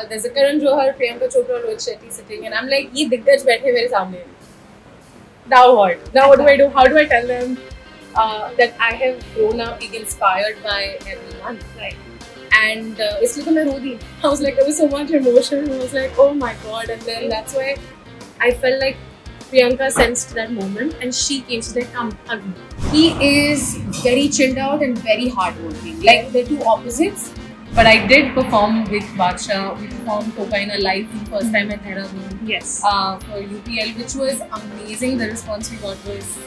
There's a Karan Johar, Priyanka Chopra, Rohit Shetty sitting, and I'm like, ये दिग्गज बैठे मेरे सामने. Now what? Now what do I do? How do I tell them that I have grown up being inspired by everyone? Right. And इसलिए तो मैं रो दी. I was like, there was so much emotion. I was like, oh my god. And then that's why I felt like Priyanka sensed that moment and she came. She's like, come, hug me. He is very chilled out and very hardworking. Like they're two opposites. But I did perform with Badsha. We performed Cocaine live for the first time at Dehradun. Yes. For UPL, which was amazing. The response we got was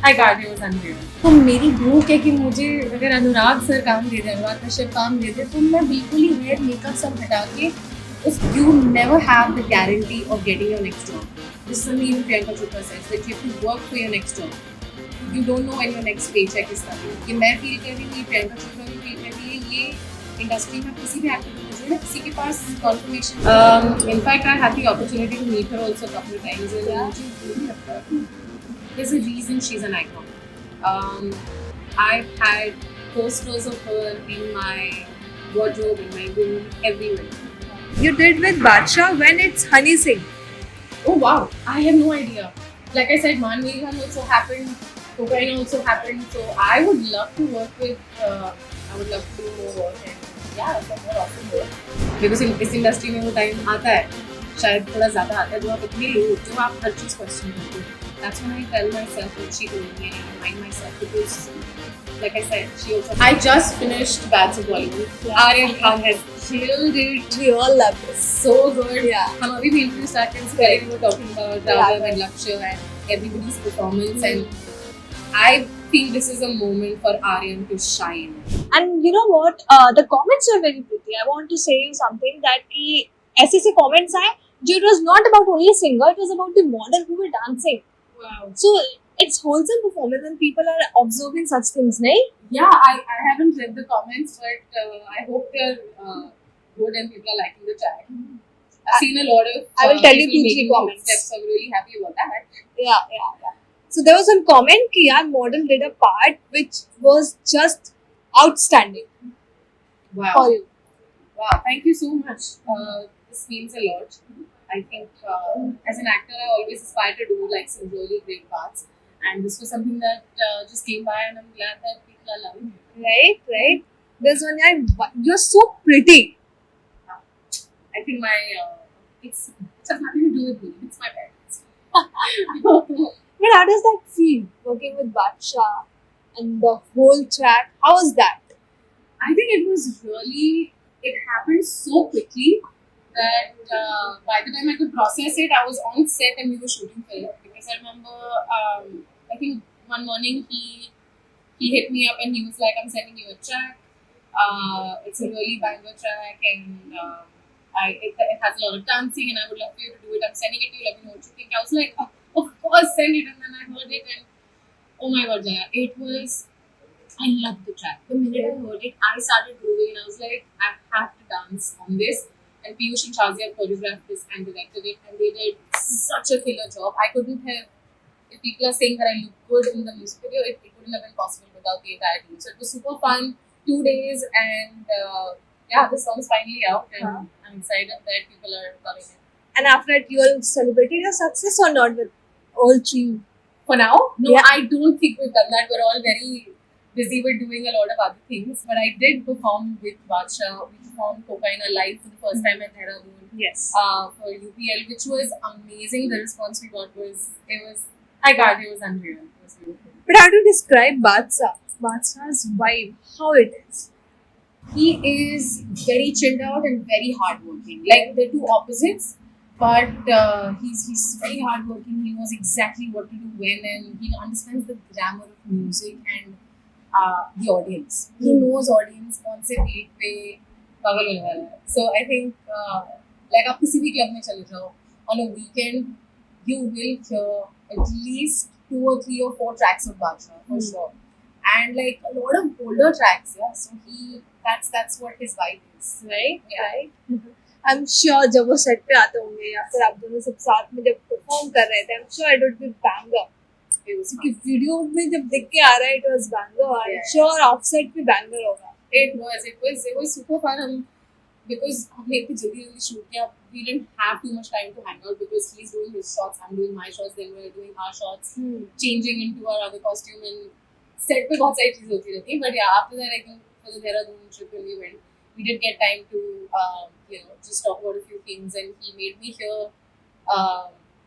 I can't, it was unreal. तो मेरी भूख है कि मुझे अगर अनुराग sir काम दे दे, अनुराग कश्यप काम दे दे, तो मैं बिल्कुल ही हेयर मेकअप सब हटा के you never have the guarantee of getting your next job. This is something even Priyanka Chopra says that you have to work for your next job. You don't know when your next paycheck is coming. ये मैं feel कर रही हूँ, Priyanka Chopra भी feel कर रही है, ये industry में किसी भी actor को मुझे ना किसी के पास confirmation. In fact, I had the opportunity to meet her also a couple of times. And मुझे really लगता है there's a reason she's an icon. I've had posters of her in my wardrobe, in my room, everywhere. You did with Badsha when it's Honey Singh. Oh wow, I have no idea. Like I said, Manveghan also happened, Cocaine also happened. So I would love to work with, I would love to do more work and yeah, some more awesome work. Because in this industry में वो time आता है, शायद थोड़ा ज़्यादा आता है, जो आप इतने लोग, जो आप हर चीज़ question करते हो. That's when I tell myself what she told me and I remind myself because, like I said, she also. I just finished Bats of Bollywood. Yeah. Aryan Khan has killed it. We all love this. So good. Yeah. हम अभी भी interview start करने से पहले we were talking about Raghav and Lakshya and everybody's performance and I feel this is a moment for Aryan to shine. And you know what? The comments were very pretty. I want to say you something that the ऐसे comments आए जो it was not about only singer, it was about the model who were dancing. Wow. So it's wholesome performance and people are observing such things, right? Yeah, I haven't read the comments, but I hope they're good and people are liking the track. I've seen a lot of. I will tell you people 2-3 making comments. Steps. I'm really happy about that. Yeah. So there was one comment कि यार model did a part which was just outstanding Wow. for you. Wow, thank you so much. This means a lot. I think as an actor, I always aspire to do like some really great parts, and this was something that just came by, and I'm glad that people are loving it. Right. There's one guy. You're so pretty. I think my it's has nothing to do with me. It's my parents. But how does that feel working with Badsha and the whole track? How was that? I think it was really. It happened so quickly that by the time I could process it, I was on set and we were shooting for it. Because I remember, I think one morning he hit me up and he was like, "I'm sending you a track. It's a really banger track and it has a lot of dancing and I would love for you to do it. I'm sending it to you. Let me know what you think." I was like, "Oh, of course, send it." And then I heard it and oh my god, Jaya, it was. I loved the track. The minute I heard it, I started grooving and I was like, I have to dance on this. And Piyush and Shazia choreographed this and directed it and they did such a killer job. I couldn't have, if people are saying that I look good in the music video, it wouldn't have been possible without the entire team. So it was super fun, 2 days and yeah, the song's finally out and I'm excited that people are loving it. And after that, you all celebrated your success or not with all three? For now, no, Yeah. I don't think we've done that. We're all very busy with doing a lot of other things. But I did perform with Badsha. We performed Cocaine live for the first time at Dehradun Yes. for UPL, which was amazing. The response we got was, I can't, it was unreal. It was beautiful. But how to describe Badsha's vibe, how it is? He is very chilled out and very hardworking. Like they're two opposites, but he's very hardworking. He knows exactly what to do when, and he understands the grammar of music and the audience. He knows audience कौन से beat पे पागल होने वाला है. So I think like आप किसी भी club में चले जाओ on a weekend, you will hear at least 2 or 3 or 4 tracks of Badsha for sure, and like a lot of older tracks. Yeah, so that's what his vibe is, right? Yeah. I'm sure जब वो set पे आते होंगे या फिर आप दोनों सब साथ में जब perform कर रहे थे, I'm sure it would be banger. क्योंकि वीडियो में जब देख के आ रहा है it was banger. I'm sure offset भी banger होगा. It was super fun. because हमने इतनी जल्दी जल्दी शूट किया, we didn't have too much time to hang out because he's doing his shots, I'm doing my shots, then we're doing our shots, changing into our other costume, and set पे बहुत सारी चीज़ होती रहती है. But yeah, after that I think for the Dehradun trip when we went, we did get time to just talk about a few things, and he made me hear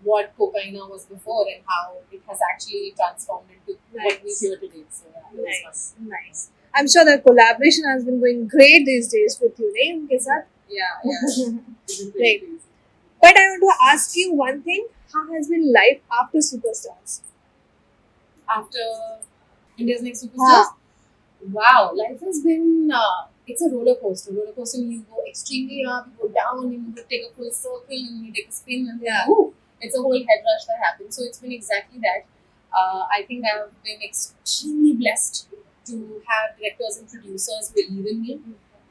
what Cocaina was before and how it has actually transformed into what we hear today. So yeah, it was fun. Nice. I'm sure the collaboration has been going great these days with you, right? उनके साथ. Yeah. It's been pretty Right. crazy. But I want to ask you one thing: how has been life after Superstars? After India's Next Superstars, wow, life has been it's a roller coaster. Roller coaster, you go extremely up, you go down, and you take a full circle, and you take a spin, and then it's a whole head rush that happens. So it's been exactly that. I think I've been extremely blessed to have directors and producers believe in me.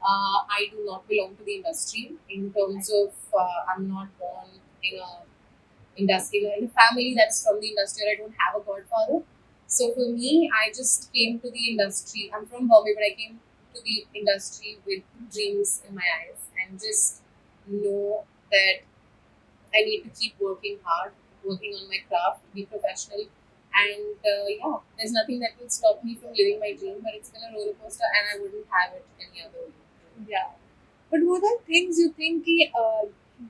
I do not belong to the industry in terms of I'm not born in in a family that's from the industry, or I don't have a godfather. So for me, I just came to the industry. I'm from Bombay, but I came to the industry with dreams in my eyes and just know that I need to keep working hard, working on my craft, be professional. And there's nothing that will stop me from living my dream, but it's been a roller coaster and I wouldn't have it any other way. Yeah. But what are things you think कि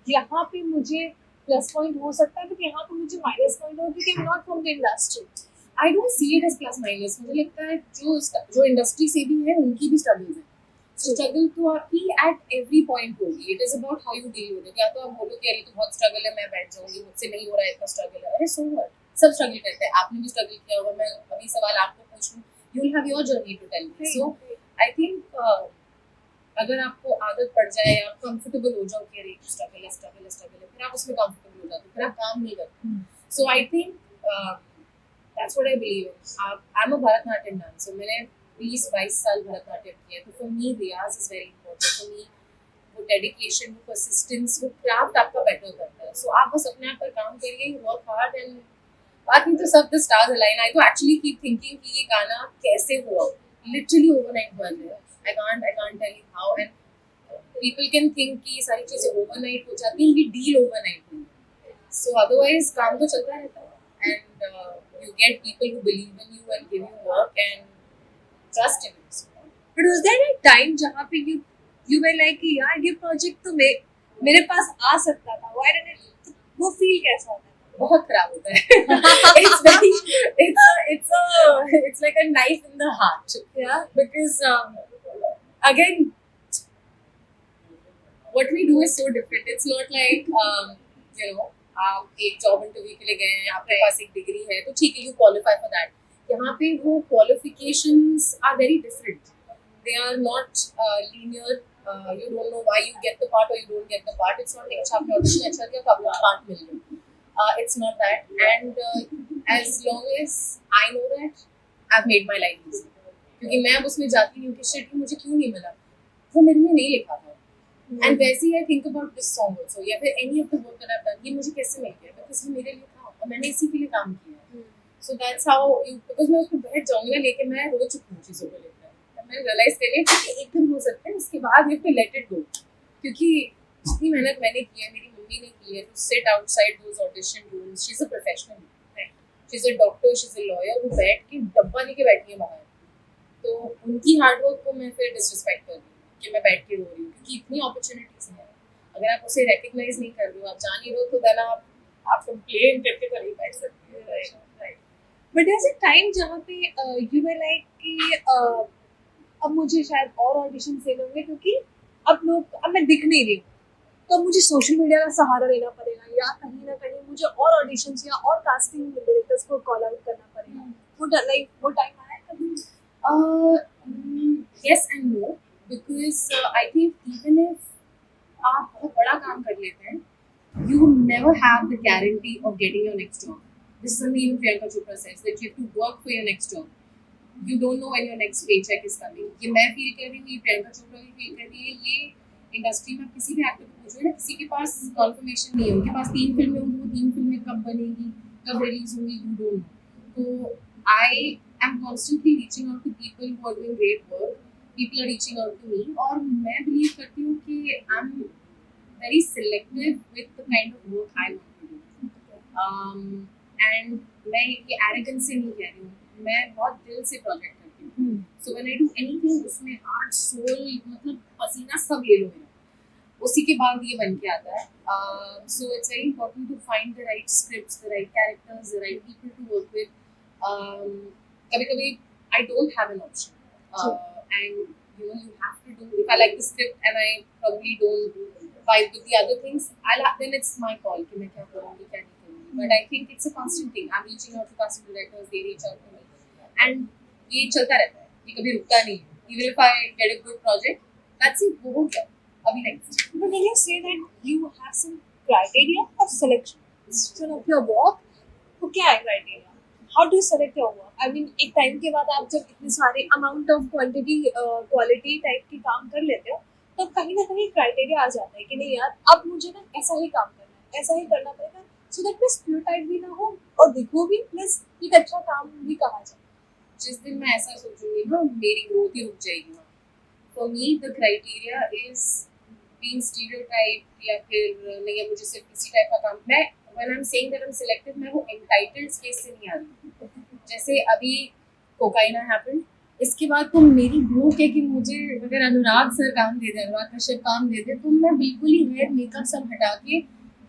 यहाँ पे मुझे plus point हो सकता है, but यहाँ पे मुझे minus point हो क्योंकि I'm not from the industry. I don't see it as plus minus. मुझे लगता है जो इंडस्ट्री से भी है उनकी भी स्ट्रगल्स हैं. स्ट्रगल तो आपकी at every point होगी. It is about how you deal with it. या तो आप बोलो कि अरे तो बहुत स्ट्रगल है, मैं बैठ जाऊंगी, मुझसे नहीं हो रहा है इतना स्ट्रगल है. अरे so what? सब स्ट्रगल करते हैं. आपने भी स्ट्रगल किया होगा. मैं अभी सवाल आपको पूछूं, you will have your journey to tell me. So I think अगर आपको आदत पड़ जाए, आप कंफर्टेबल हो जाओ कि अरे स्ट्रगल है, फिर आप उसमें कंफर्टेबल हो जाते हो, फिर आप काम नहीं करते. So I think that's what I believe in. I'm a Bharatanatyam dancer. मैंने 20-22 साल भरतनाट्यम किया है. तो for me रियाज is very important. For me वो डेडिकेशन, वो परसिस्टेंस, वो क्राफ्ट आपका बेटर करता है. So आप बस अपने आप पर काम करिए, वर्क हार्ड, एंड बाकी तो सब द स्टार्स अलाइन. आई तो एक्चुअली कीप थिंकिंग कि ये गाना कैसे हुआ. लिटरली ओवरनाइट बन गया. I can't tell you how, and people can think कि ये सारी चीजें overnight हो जाती हैं, ये deal overnight हुई. So otherwise काम तो चलता रहता है, and you get people who believe in you and give you work and trust in you. But was there a time जहाँ पे you were like कि यार ये project तो मेरे पास आ सकता था, why didn't it? वो feel कैसा होता है? बहुत खराब होता है. It's like a knife in the heart. Yeah. Because again, what we do is so different. It's not like आप एक जॉब इंटरव्यू के लिए गए हैं, आपके पास एक डिग्री है तो ठीक है, यू क्वालिफाई फॉर दैट. यहाँ पे वो qualifications are very different. They are not linear. You don't know why you get the part or you don't get the part. It's not like अच्छा आपने ऑडिशन अच्छा किया तो आपको part मिल गया. It's not that. And as long as I know that, I've made my life easy. क्योंकि मैं अब उसमें जाती नहीं हूँ कि शिट मुझे क्यों नहीं मिला, वो मेरे लिए नहीं लिखा था. एंड वैसे ही I think about this song also, या फिर any of the work that I have done, ये मुझे कैसे मिल गया, बिकॉज ये मेरे लिए था और मैंने इसी के लिए काम किया. So that's how you, because मैं उसको बैठ जाऊंगी ना लेके, मैं रो चुकी हूँ चीज़ों को लेकर. मैंने रियलाइज करिए कि एक दिन हो सकता है, उसके बाद you have to let it go. क्योंकि जितनी मेहनत मैंने की है, मेरी मम्मी ने की है, to sit outside those audition rooms. She is a professional, she is a doctor, she is a lawyer, वो बैठ के डब्बा लेके बैठी है बाहर. तो उनकी हार्डवर्क को मैं फिर डिसरिस्पेक्ट कर रही हूँ कि मैं बैठ के रो रही हूँ, क्योंकि इतनी अपॉर्चुनिटीज हैं. अगर आप उसे रिकग्नाइज नहीं कर रहे हो, आप जान नहीं रहे हो, तो देन आप कंप्लेन करके तो नहीं बैठ सकते. Right. But there's a time जहाँ पे you were like कि अब मुझे शायद और ऑडिशन देने होंगे क्योंकि अब मैं दिख नहीं रही हूँ, तो अब मुझे सोशल मीडिया का सहारा लेना पड़ेगा, या कहीं ना कहीं मुझे और ऑडिशंस या और कास्टिंग डायरेक्टर्स को कॉल आउट करना पड़ेगा. वो टाइम आया कभी? Yes and no, because I think even if आप बहुत बड़ा काम कर लेते हैं, you never have the guarantee of getting your next job. This is something even Priyanka Chopra says, that you have to work for your next job. You don't know when your next paycheck is coming. ये मैं feel कर रही हूँ, ये प्रियंका चोपड़ा भी feel कर रही है. ये इंडस्ट्री में किसी भी एक्टर को पूछो ना, किसी के पास कन्फर्मेशन नहीं है. उनके पास 3 फिल्में होंगी, वो 3 फिल्में कब बनेगी, कब रिलीज होंगी, यू डोंट नो. तो I am constantly reaching out to people who are doing great work, people are reaching out to me, और मैं believe करती हूँ कि I'm very selective with the kind of work I want to do. And मैं ये arrogance से नहीं कह रही हूँ, मैं बहुत दिल से project करती हूँ. So when I do anything, उसमें heart, soul, मतलब पसीना सब ले लो मेरा, उसी के बाद ये बन के आता है. So it's very important to find the right scripts, the right characters, the right people to work with. कभी-कभी I don't have an option, and you have to do. If I like the script and I probably don't vibe with the other things, then it's my call कि मैं क्या करूँगी क्या नहीं करूँगी. But I think it's a constant thing. I'm reaching out to casting directors, they reach out to me, and ये चलता रहता है, ये कभी रुकता नहीं है. Even if I get a good project, that's it, वो हो गया. अभी next. But when you say that you have some criteria for selection of your work, तो क्या है criteria? How do you select your work? I mean, एक time के बाद आप जब इतने सारे amount of quantity, quality type के काम कर लेते हो, तो कहीं ना कहीं criteria आ जाता है कि नहीं यार, अब मुझे ना ऐसा ही काम करना है, ऐसा ही करना पड़ेगा, so that मैं stereotype भी ना हो और दिखूं भी, plus एक अच्छा काम भी कहा जाए. जिस दिन मैं ऐसा सोचूंगी ना, मेरी ग्रोथ ही रुक जाएगी. For me, the criteria is being stereotyped या फिर नहीं है मुझे सिर्फ इसी टाइप का काम. मैं when I'm saying that I'm selective, मैं वो entitled space से नहीं आ रही. जैसे अभी कोकाइना happened, इसके बाद तो मेरी भूख है कि मुझे अगर अनुराग सर काम दे दे, अनुराग कश्यप काम दे दे, तो मैं बिल्कुल ही हेयर मेकअप सब हटा के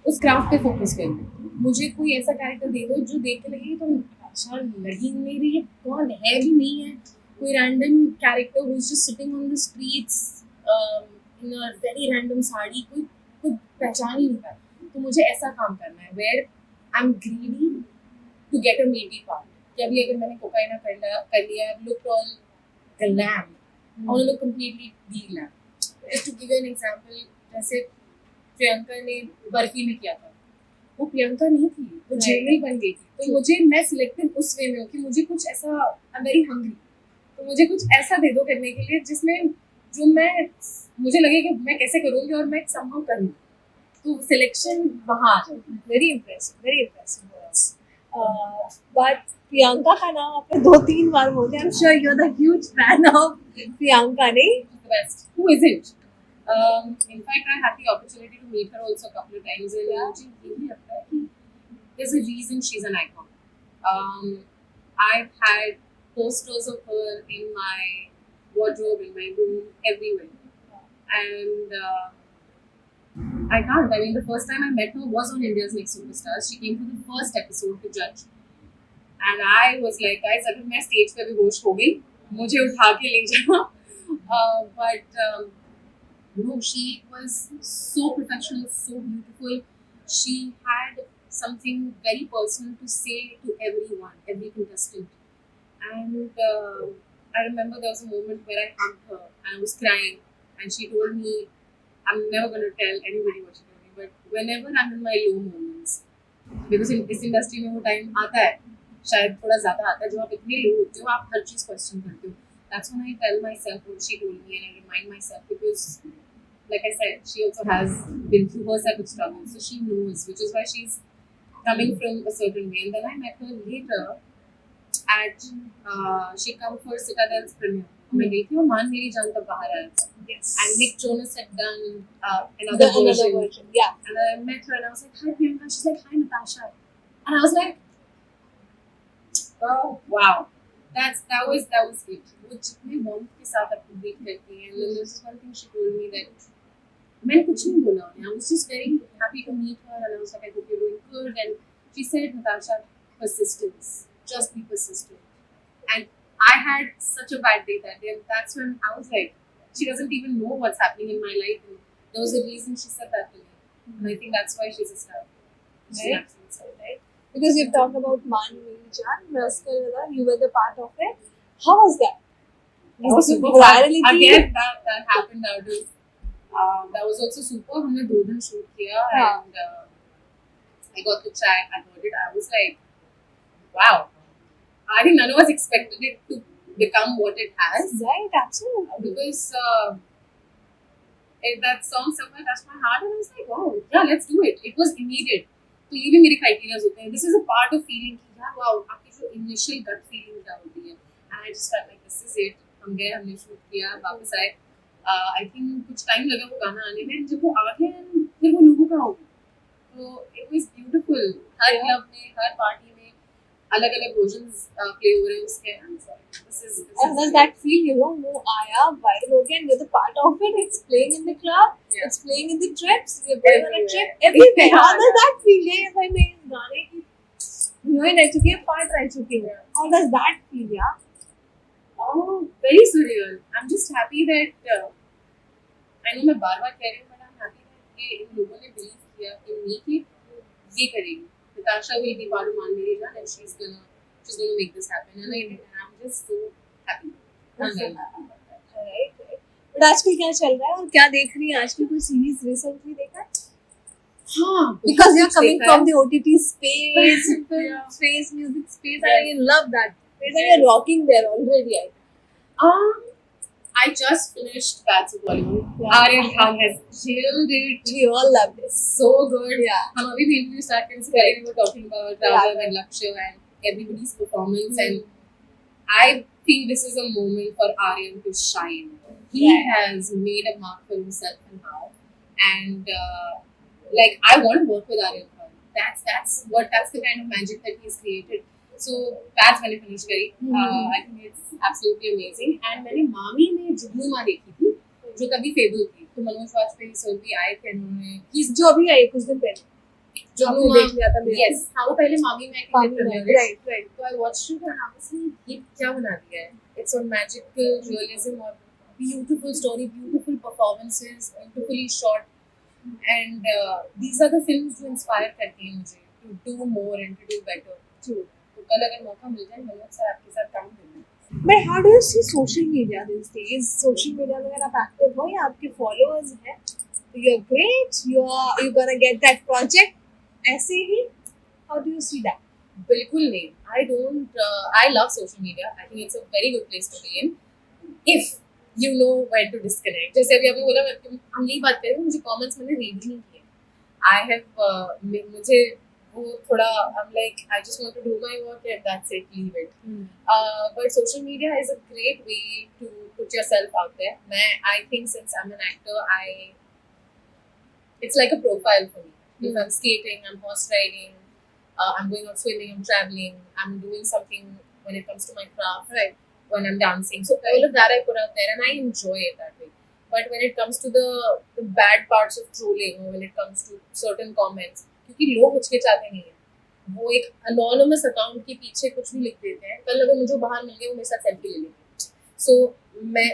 उस क्राफ्ट पे फोकस करूँ. मुझे कोई ऐसा कैरेक्टर दे दो जो देख के लगे तो अच्छा लगी नहीं रही है, कौन है भी नहीं है, कोई random character who is just sitting on the streets in a very random sari, कोई पहचान ही नहीं पाया. तो मुझे ऐसा काम करना है where I am greedy to get a meaty part. कि अभी अगर मैंने कोकाइना कर लिया, I look all glam, I want to look completely de-glam. Just to give you an example, जैसे प्रियंका ने बर्फी में किया था, वो प्रियंका नहीं थी, वो जेनरल बन गई थी. तो मुझे, मैं सिलेक्टिव उस वे में हूँ कि मुझे कुछ ऐसा, आई एम वेरी हंग्री, तो मुझे कुछ ऐसा दे दो करने के लिए जिसमें जो मैं, मुझे लगे कि मैं कैसे करूँगी और मैं संभव करूँ. तो सिलेक्शन वहाँ आ जाए. Very impressive words. But Priyanka का नाम आपने 2-3 बार बोला. I am sure you are the huge fan of Priyanka, नहीं? The best. Who isn't? In fact, I had the opportunity to meet her also a couple of times, and मुझे ये भी लगता है कि there's a reason she's an icon. I've had posters of her in my wardrobe, in my room, everywhere, and I can't. I mean, the first time I met her was on India's Next Superstar. She came for the first episode to judge, and I was like, guys, अगर मैं stage पे भी होश हो गई, मुझे उठा के ले जाना. But no, she was so professional, so beautiful. She had something very personal to say to everyone, every contestant. And I remember there was a moment where I hugged her and I was crying, and she told me, I'm never going to tell anybody what she told me, but whenever I'm in my low moments, because in this industry में वो time आता है, शायद थोड़ा ज़्यादा आता है, जब आप इतने लो होते हो, आप हर चीज़ क्वेश्चन करते हो. That's when I tell myself what she told me, and I remind myself, because like I said, she also has been through her set of struggles, so she knows, which is why she's coming from a certain way. And then I met her later at she come for Citadel's premiere. मैं गई थी और मान मेरी जान तब बाहर आया था. Yes. And Nick Jonas had done another version. Yeah. And I met her and I was like, hi Priyanka. She's like, hi Natasha. And I was like, oh wow, that was it. वो जितने warmth के साथ आपको देख करती हैं. And then this is one thing she told me that मैंने कुछ नहीं बोला उन्हें. I was just very happy to meet her, and I was like, I hope you're doing good. And she said, Natasha, persistence. Just be persistent. And I had such a bad day that day, and that's when I was like, she doesn't even know what's happening in my life. And there was a reason she said that to me. And I think that's why she's a star. She's an absolute star, right? Because you've talked about Man Meerjan, Raskar, you were the part of it. How was that? That was super virality. fun. Again, that happened out of, that was also super. हमने 2 दिन shoot किया, and I got to try. I heard it. I was like, wow. I think none of us expected it to become what it has. Right, absolutely. Because that song somewhere touched my heart, and I was like, oh yeah, let's do it. It was immediate. तो ये भी मेरे criteria होते हैं. This is a part of feeling कि यार wow, आपकी जो initial gut feeling क्या होती है, and I just felt like this is it. हम गए, हमने शूट किया, वापस आए। आई थिंक कुछ टाइम लगा वो गाना आने में, जब वो आ गया फिर वो लोगों का हो गया, तो it was beautiful. Her club में, हर पार्टी में अलग अलग वर्जन्स प्ले हो रहे हैं उसके। And does that feel, you know, वो आया viral हो गया and you're the part of it? It's playing in the club, Yeah. it's playing in the trips, you're going on a Everywhere. trip, everywhere. How Yeah. does that feel? Yeah, भाई मैं इस गाने की heroine रह चुकी हूँ, part रह चुकी हूँ. How does that feel, yeah? Oh, very surreal. I'm just happy that I know मैं बार-बार कह रही हूँ, but I'm happy that ये इन लोगों ने believe किया in me कि ये करेगी. Natasha will be part of Mandirina and she's gonna make this happen. And I'm just so happy. Right. But आजकल क्या चल रहा है और क्या देख रही है? आजकल कोई सीरीज रिसेंटली देखा है? हाँ, Because you're coming देखा है. from the OTT space, film Yeah. space, music space, Yes. and you love that space, and you're rocking there already. I just finished Bats of Bollywood. Yeah. Aryan Khan has killed it. We all love this. So good. Yeah. हम अभी भी interview start करने से पहले we were talking about Raghav and Lakshya and everybody's performance, and I think this is a moment for Aryan to shine. He has made a mark for himself somehow, and like I want to work with Aryan Khan. That's the kind of magic that he's created. So that's when I finished करी. I think it's absolutely amazing. And मैंने मामी में जुगनू माँ देखी थी, जो तभी fable थी. तो मनोज वाजपेयी सर भी आए थे, उन्होंने जो अभी आई कुछ दिन पहले. जुगनू आपने देख लिया था मेरे. Yes, हाँ वो पहले मामी में Mami करने में, लगे. right. तो I watched it and I was like, ये क्या बना दिया है? It's on magical realism और beautiful story, beautiful performances, beautifully shot, and these are the films जो inspire करती हैं मुझे to do more and to do better. True. तो कल अगर मौका मिल जाए मनोज सर आपके साथ काम करना. But how do you see social media these days? Social media में अगर आप active हो या आपके followers हैं, you're great. You're gonna get that project. ऐसे ही. How do you see that? बिल्कुल नहीं. I love social media. I think it's a very good place to be in if you know when to disconnect. जैसे अभी आपने बोला, हम यही बात करें, मुझे comments मैंने read नहीं किए. I have मुझे वो थोड़ा I'm like I just want to do my work and that's it, leave it. But social media is a great way to put yourself out there. I think since I'm an actor, it's like a profile for me. If I'm skating, I'm horse riding, I'm going out swimming, I'm traveling, I'm doing something when it comes to my craft, Right. when I'm dancing. So all of that I put out there and I enjoy it that way. But when it comes to the bad parts of trolling, or when it comes to certain comments, क्योंकि लोग हिचकिचाते नहीं हैं, वो एक anonymous account के पीछे कुछ भी लिख देते हैं. कल अगर मुझे बाहर मिल गए, वो मेरे साथ सेल्फी ले लेंगे. So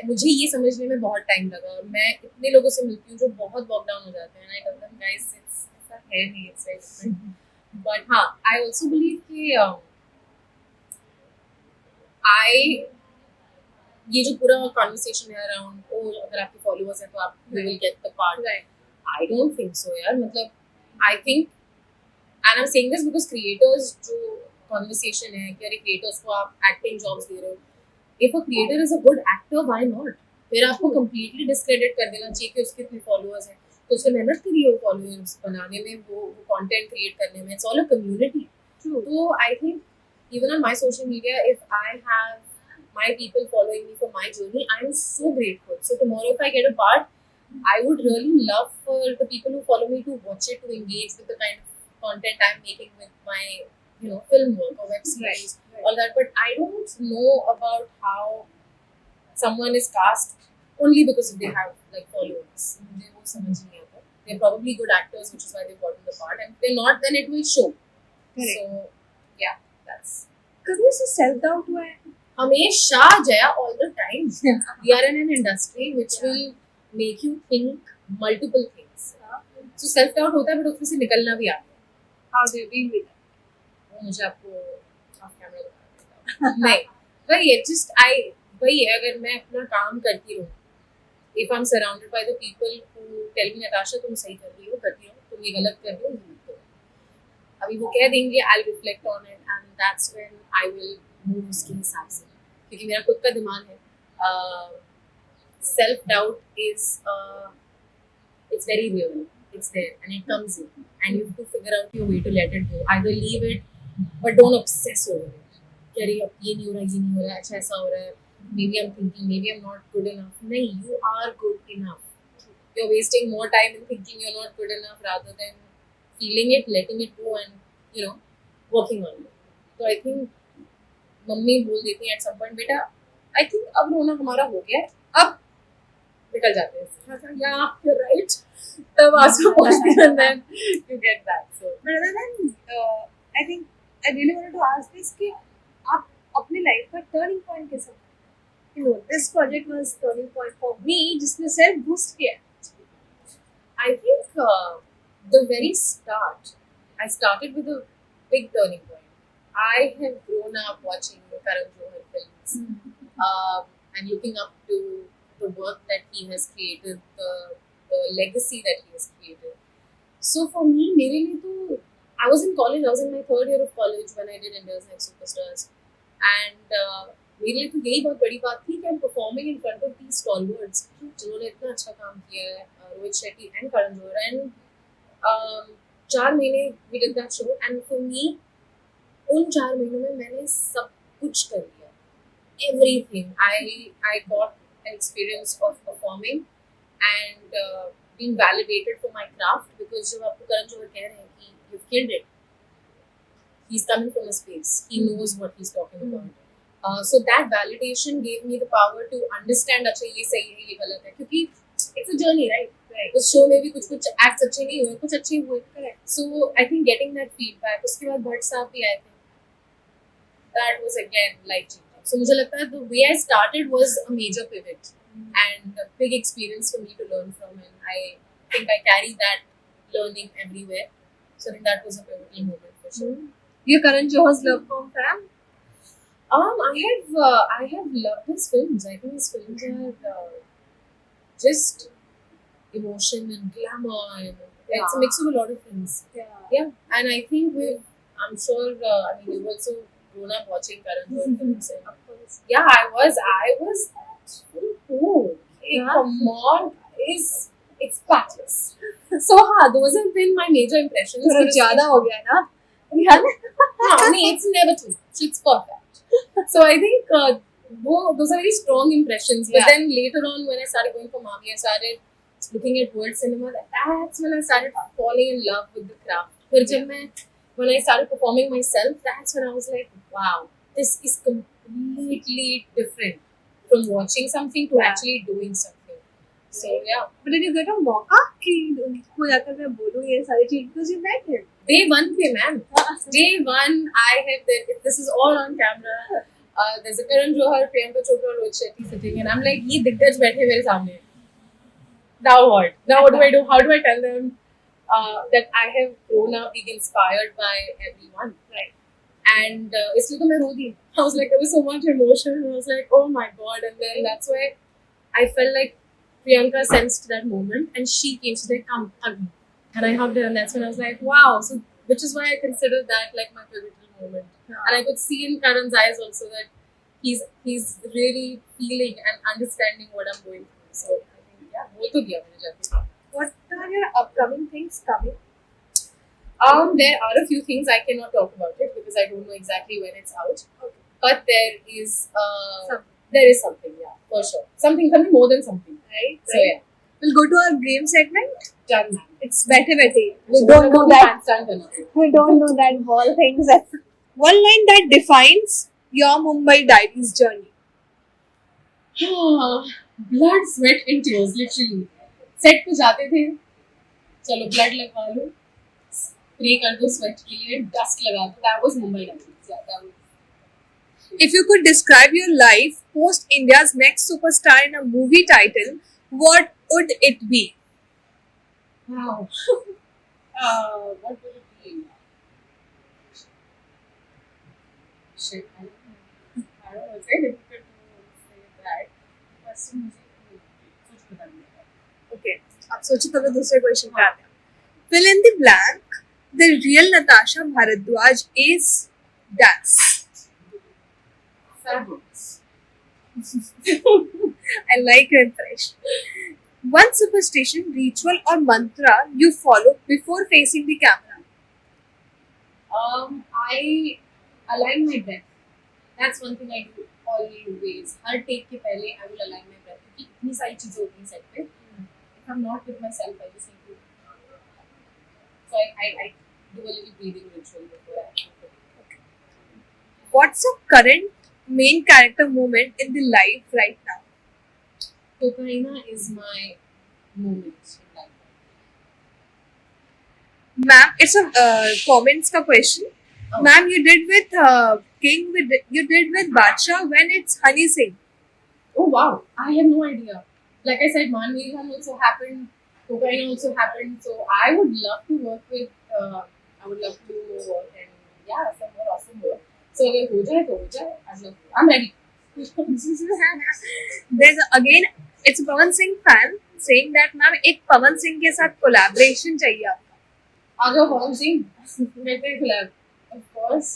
मुझे ये समझने में बहुत टाइम लगा. मैं इतने लोगों से मिलती हूँ जो बहुत walk down हो जाते हैं. I tell them, guys, it's a hair नहीं, it's very different. But हाँ, I also believe कि ये जो पूरा कॉन्वर्सेशन है अराउंड, अगर आपके फॉलोअर्स हैं तो आप you will get the part. I don't think so यार. मतलब I think, and I am saying this because creators, जो कॉन्वर्सेशन है कि अरे क्रिएटर्स को आप एक्टिंग जॉब्स दे रहे हो, if a creator is a good actor, why not? फिर आपको कंप्लीटली डिस्क्रेडिट कर देना चाहिए कि उसके इतने फॉलोअर्स हैं. तो उसने मेहनत करी है वो फॉलोअर्स बनाने में, वो कंटेंट क्रिएट करने में. It's all a community. तो I think even on my social media, if I have my people following me for my journey, I am so grateful. So tomorrow if I get a part, I would really love for the people who follow me to watch it, to engage with the kind of content I'm making with my, film work or web series, all that. But I don't know about how someone is cast only because they have like followers. मुझे वो समझ नहीं आता. They're probably good actors, which is why they've gotten the part. And if they're not, then it will show. Correct. So yeah. कभी ऐसे self doubt हुआ है? हमेशा Jaya, all the time. We are in an industry which will make you think multiple things. So self doubt होता है, but उसमें से निकलना भी आता है. How do you deal with it? वो मुझे आपको ऑफ कैमरा बताना पड़ेगा. नहीं, वही है. वही है, अगर मैं अपना काम करती रहूँ, if I'm surrounded by the people who tell me, Natasha तुम सही कर रही हो, तुम ये गलत कर रही हो, अभी वो कह देंगे, I'll reflect on it, and that's when I will move उसके हिसाब से, क्योंकि मेरा खुद का दिमाग है. Self doubt is it's very real. It's there and it comes in, and you have to figure out your way to let it go. Either leave it, but don't obsess over it. कि अरे अब ये नहीं हो रहा, अच्छा ऐसा हो रहा है. maybe I'm thinking, maybe I'm not good enough. No, you are good enough. You're wasting more time in thinking you're not good enough rather than feeling it, letting it go, and you know, working on it. So I think mummy बोल देती हैं at some point, बेटा I think अब रोना हमारा हो गया है, अब निकल जाते हैं. Yeah, you're right. तब आंसू पहुंचते हैं and then you get that. So But other than, I think I really wanted to ask this कि आप अपनी लाइफ का टर्निंग पॉइंट कैसे you know this project was turning point for me जिसने सेल्फ बूस्ट किया है. I think the very start, I started with a big turning point. I have grown up watching the Karan Johar films and looking up to the work that he has created, the legacy that he has created. So for me, मेरे लिए तो I was in college. I was in my third year of college when I did India's Next Superstars, and मेरे लिए तो यही बहुत बड़ी बात थी कि I'm performing in front of these stalwarts जिन्होंने इतना अच्छा काम किया है, Rohit Shetty and Karan Johar, and 4 महीने we did that show, and for me उन 4 महीनों में मैंने सब कुछ कर लिया. Everything. I got an experience of performing and being validated for my craft, because जब आपको करण जौहर कह रहे हैं कि you've killed it, he's coming from a space, he knows what he's talking about. So that validation gave me the power to understand अच्छा ये सही है ये गलत है, क्योंकि it's a journey, right? उस शो में भी कुछ एक्ट्स अच्छे नहीं हुए, कुछ अच्छे हुए. So I think getting that feedback, उसके बाद भट्ट साहब भी आए थे, that was again life changing. So मुझे लगता है the way I started was a major pivot and a big experience for me to learn from, and I think I carry that learning everywhere. So I think that was a pivotal moment for sure. You Karan Johar's love from fan? I have loved his films. I think his films are just emotion and glamour, and it's a mix of a lot of things. Yeah, and I think I'm sure. I mean, you've also grown up watching Karan Johar films. And, Of course. yeah, I was. Oh, come on, it's pathless. So those have been my major impressions. थोड़ा but ज़्यादा हो गया ना? no, it's never too much. It's perfect. So I think those are very strong impressions. But Yeah. then later on, when I started going for Mami, I started looking at world cinema. That's when I started falling in love with the craft. फिर जब मैं when I started performing myself, that's when I was like, wow, this is completely different from watching something to Yeah. actually doing something. So yeah. But did you get a मौका कि उनको जाकर मैं बोलूँ ये सारी चीज़? Because you met him. Day one पे man. Day one, I have this is all on camera. There's a Karan Johar, Priyanka Chopra, Rohit Shetty sitting, and I'm like, ये दिग्गज बैठे मेरे सामने. Now what? Now what do I do? How do I tell them that I have grown up being inspired by everyone? Right. And इसलिए तो मैं रो दी. I was like, there was so much emotion. And I was like, oh my god. And then that's why I felt like Priyanka sensed that moment, and she came. She's like, come, hug me. And I hugged her, and that's when I was like, wow. So, which is why I consider that like my pivotal moment. Yeah. And I could see in Karan's eyes also that he's really feeling and understanding what I'm going through. So I think yeah, बोल तो दिया मैंने जाके. What are your upcoming things coming? There are a few things I cannot talk about it because I don't know exactly when it's out. Okay. But there is Something. there is something, yeah, for sure. Something more than something. Right. So yeah, We'll go to our game segment. done. It's better. We So don't know that. handstand करना. We don't know that ball things. One line that defines your Mumbai Diaries journey. Blood, sweat and tears, literally. Set पे जाते थे, चलो blood लगवा लो, spray कर दो sweat के लिए, डस्ट लगा दो. That was Mumbai Diaries. Yeah, that was. If you could describe your life post India's Next Superstar in a movie title, what would it be? Wow. What would it be? Shit, I don't know. It's very difficult to say that. First, मुझे कुछ पता नहीं है. Okay, अब सोचो तब दूसरे question पे आते हैं. Fill in the blank. The real Natasha Bharadwaj is dance. Fabulous. I like your impression. One superstition, ritual, or mantra you follow before facing the camera. I align my breath. That's one thing I do always her take के पहले I will align my breath क्योंकि इतनी सारी चीजें होती हैं set पे. If I'm not with myself, I just need to. So I do a little breathing ritual before I. What's your current main character moment in the life right now? Cocaina is my moment in life. Ma'am, it's a comments ka question. Oh. Ma'am, you did with you did with Badsha when it's Honey Singh. Oh wow, I have no idea. Like I said, Man Meehan also happened, Cocaine also happened. So I would love to work with. I would love to do more work and yeah, some more awesome work. So if ho jaye to ho jaye. I'd love to. I'm ready. There's again, it's a Pawan Singh fan saying that ma'am एक पवन सिंह के साथ collaboration चाहिए आपको. Agar Pawan Singh, better collab. Of course.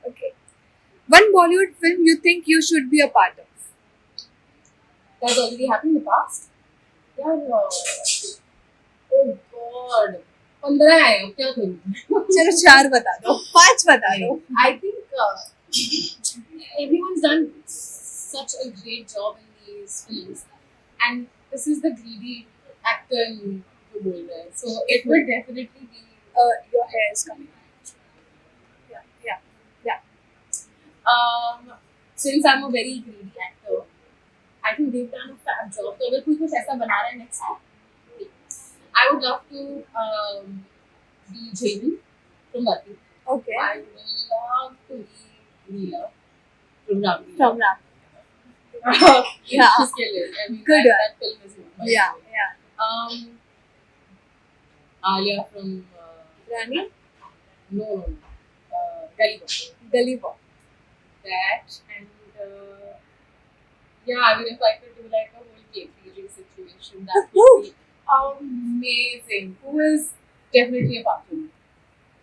Okay. One Bollywood film you think you should be a part of? That's already happened in the past. Yeah. Oh God. 15 है अब क्या करूँ? चलो 4 बता दो, 5 बता दो. I think everyone's done such a great job in these films, and this is the greedy actor in who bol raha hai. So it would definitely be. Your hair is coming. Yeah. Since I'm a very greedy actor, I think they've done a fab job. So अगर कोई कुछ ऐसा बना रहा है next time, I would love to be Jaden from Lucky. Okay. I would love to be Leela from Ravli. From Ram. Yeah. She's killing. I mean, Good that film is my Yeah. Alia from Rani? no, Gully Boy. Gully Boy. That and yeah, I mean, if I could do like a whole cake eating situation, that would be amazing. Who is definitely a part of me.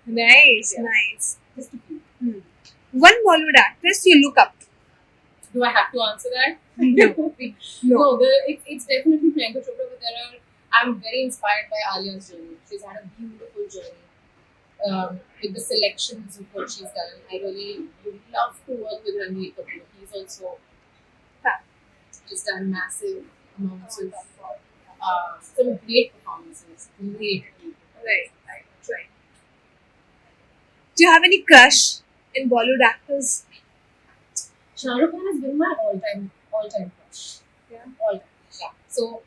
Nice, Yeah. nice. Just a few. One Bollywood actress you look up to? Do I have to answer that? No. No, it's definitely Priyanka Chopra, but I'm very inspired by Alia's journey. She's had a beautiful journey. With the selections of what she's done, I really would love to work with Ranveer Kapoor. He's also just done massive amounts of some great performances. Great. Right. Do you have any crush in Bollywood actors? Shah Rukh Khan has been my all-time crush. Yeah. All-time. Yeah. So,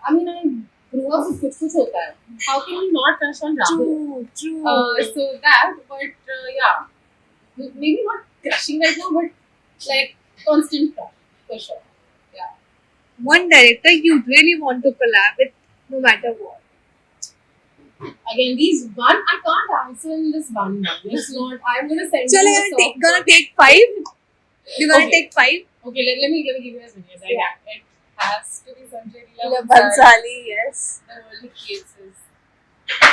I mean, I grew up with kuch hota hai. How can you not crush on Rahul? True. So that, but yeah, maybe not crushing right now, but like constant crush for sure. Yeah. One director you really want to collab with, no matter what. Again, these one I can't answer in this one. It's not. I'm gonna send Chalo, you a you're soft gonna take 5. You're gonna Okay. take 5. Okay, let me give you as many as I can. It has to be Sanjay Leela Leela Bhansali. Bhansali, yes. The worldly cases.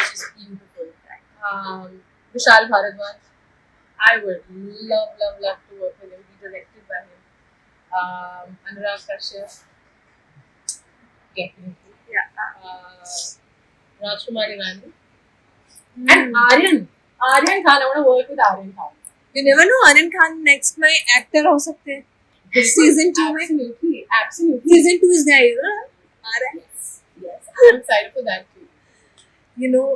She's beautiful. Vishal Bharadwaj. I would love to work with him. Be directed by him. Anurag Kashyap. Definitely. Yeah. Rajkumar Irani. And Aryan. Aryan Khan. I want to work with Aryan Khan. You never know, Anand Khan next my actor हो सकते हैं. Season 2 में. Absolutely. Season 2 is there, you know? आ रहा है. Yes. I'm excited for that too. You know,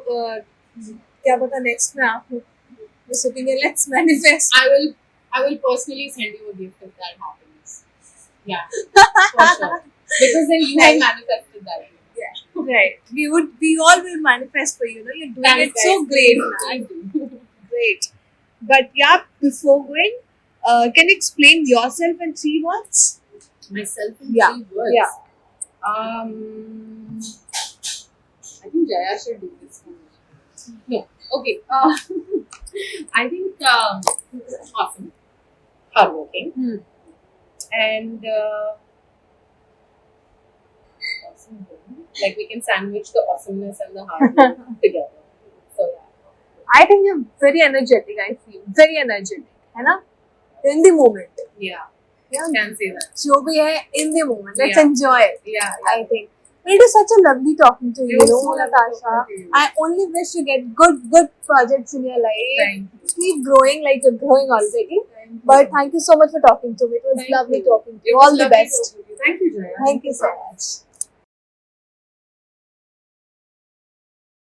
क्या पता next में आप हो. We're sitting here, let's manifest. I will personally send you a gift if that happens. Yeah. For sure. Because then you have manifested that. Yeah. Right. We all will manifest for you. You know, you're doing Thanks, it so guys. great, Thank man. you. Great. But yeah, before going, can you explain yourself in 3 words? Myself in Yeah. 3 words. Yeah. I think Jaya should do this one. No. Okay. I think awesome. Hardworking. And awesome. Like we can sandwich the awesomeness and the hard work together. So yeah. I think you're very energetic, I feel. Very energetic. है ना? In the moment. Yeah. Yeah. Can say that. जो भी है, in the moment. Let's Yeah. enjoy it. Yeah. I think. But it is such a lovely talking to you, It was so lovely Natasha. talking to you. I only wish you get good projects in your life. Thank you. Keep growing like you're growing already. Thank you. But thank you so much for talking to me. It was Thank lovely you. talking to It you. was All the lovely best. talking to you. Thank you, Jaya. Thank you so much.